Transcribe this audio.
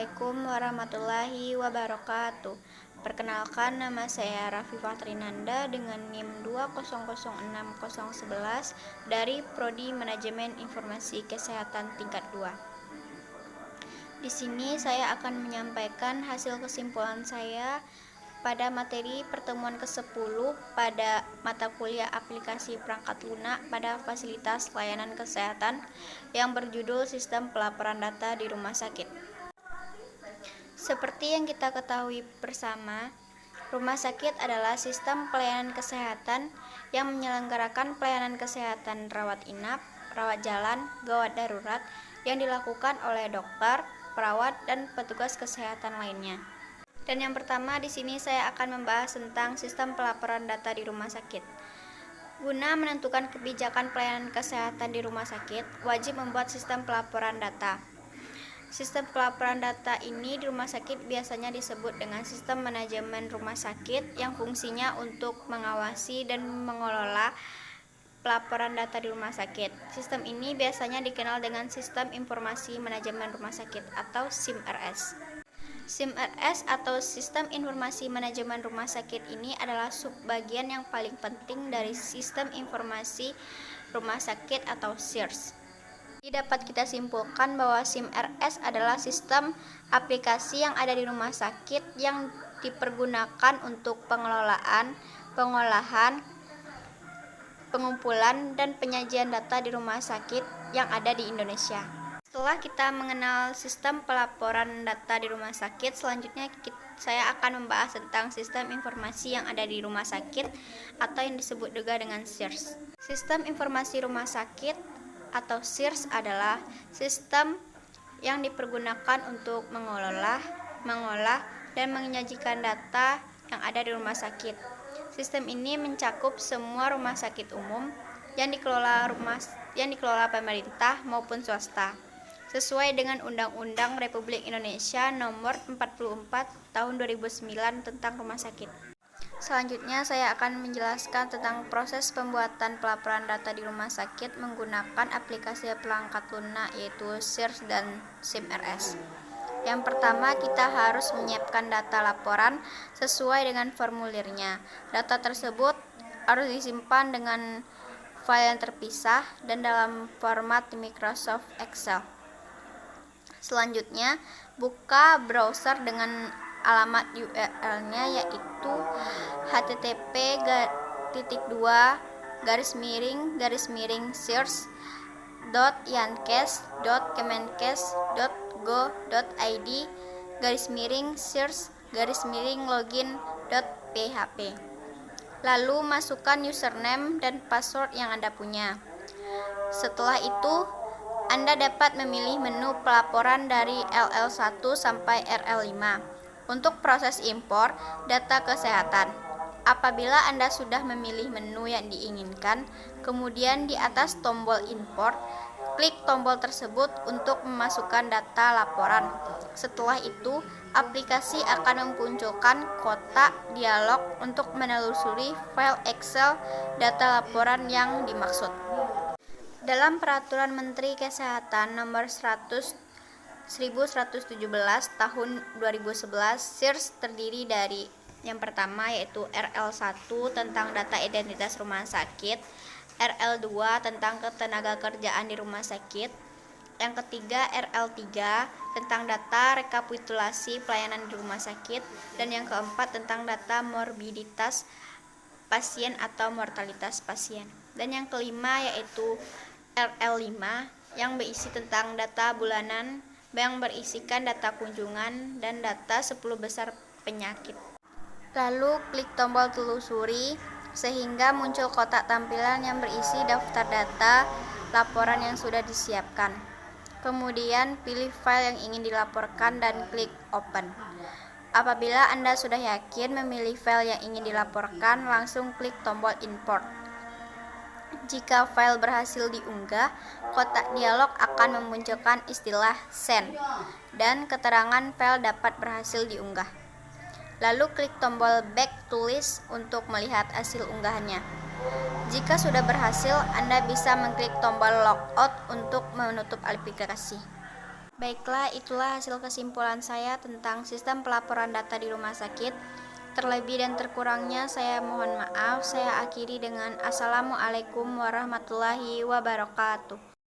Assalamualaikum warahmatullahi wabarakatuh. Perkenalkan, nama saya Rafifah Trinanda dengan NIM 2006011 dari Prodi Manajemen Informasi Kesehatan tingkat 2. Di sini saya akan menyampaikan hasil kesimpulan saya pada materi pertemuan ke-10 pada mata kuliah aplikasi perangkat lunak pada fasilitas layanan kesehatan yang berjudul Sistem Pelaporan Data di Rumah Sakit. Seperti yang kita ketahui bersama, rumah sakit adalah sistem pelayanan kesehatan yang menyelenggarakan pelayanan kesehatan rawat inap, rawat jalan, gawat darurat yang dilakukan oleh dokter, perawat, dan petugas kesehatan lainnya. Dan yang pertama di sini saya akan membahas tentang sistem pelaporan data di rumah sakit. Guna menentukan kebijakan pelayanan kesehatan di rumah sakit, wajib membuat sistem pelaporan data. Sistem pelaporan data ini di rumah sakit biasanya disebut dengan sistem manajemen rumah sakit yang fungsinya untuk mengawasi dan mengelola pelaporan data di rumah sakit. Sistem ini biasanya dikenal dengan Sistem Informasi Manajemen Rumah Sakit atau SIMRS. SIMRS atau Sistem Informasi Manajemen Rumah Sakit ini adalah subbagian yang paling penting dari Sistem Informasi Rumah Sakit atau SIRS. Jadi dapat kita simpulkan bahwa SIMRS adalah sistem aplikasi yang ada di rumah sakit yang dipergunakan untuk pengelolaan, pengolahan, pengumpulan, dan penyajian data di rumah sakit yang ada di Indonesia. Setelah kita mengenal sistem pelaporan data di rumah sakit, selanjutnya saya akan membahas tentang sistem informasi yang ada di rumah sakit atau yang disebut juga dengan SIRS. Sistem informasi rumah sakit atau SIRS adalah sistem yang dipergunakan untuk mengolah, dan menyajikan data yang ada di rumah sakit. Sistem ini mencakup semua rumah sakit umum yang dikelola pemerintah maupun swasta, sesuai dengan Undang-Undang Republik Indonesia Nomor 44 Tahun 2009 tentang Rumah Sakit. Selanjutnya saya akan menjelaskan tentang proses pembuatan pelaporan data di rumah sakit menggunakan aplikasi perangkat lunak yaitu SIRS dan SIMRS. Yang pertama, kita harus menyiapkan data laporan sesuai dengan formulirnya. Data tersebut harus disimpan dengan file yang terpisah dan dalam format Microsoft Excel. Selanjutnya, buka browser dengan alamat URL-nya yaitu http://yankes.yankes.kemenkes.go.id/sirs/login.php. Lalu masukkan username dan password yang Anda punya. Setelah itu, Anda dapat memilih menu pelaporan dari LL1 sampai RL5. Untuk proses impor data kesehatan, apabila Anda sudah memilih menu yang diinginkan, kemudian di atas tombol import, klik tombol tersebut untuk memasukkan data laporan. Setelah itu, aplikasi akan memunculkan kotak dialog untuk menelusuri file Excel data laporan yang dimaksud. Dalam Peraturan Menteri Kesehatan Nomor 1117 tahun 2011, SIRS terdiri dari yang pertama yaitu RL1 tentang data identitas rumah sakit, RL2 tentang ketenaga kerjaan di rumah sakit, yang ketiga RL3 tentang data rekapitulasi pelayanan di rumah sakit, dan yang keempat tentang data morbiditas pasien atau mortalitas pasien, dan yang kelima yaitu RL5 yang berisi tentang data bulanan yang berisikan data kunjungan dan data 10 besar penyakit. Lalu klik tombol telusuri sehingga muncul kotak tampilan yang berisi daftar data laporan yang sudah disiapkan. Kemudian pilih file yang ingin dilaporkan dan klik open. Apabila Anda sudah yakin memilih file yang ingin dilaporkan, langsung klik tombol import. Jika file berhasil diunggah, kotak dialog akan memunculkan istilah send dan keterangan file dapat berhasil diunggah. Lalu klik tombol back to list untuk melihat hasil unggahannya. Jika sudah berhasil, Anda bisa mengklik tombol logout untuk menutup aplikasi. Baiklah, itulah hasil kesimpulan saya tentang sistem pelaporan data di rumah sakit. Terlebih dan terkurangnya saya mohon maaf. Saya akhiri dengan Assalamualaikum warahmatullahi wabarakatuh.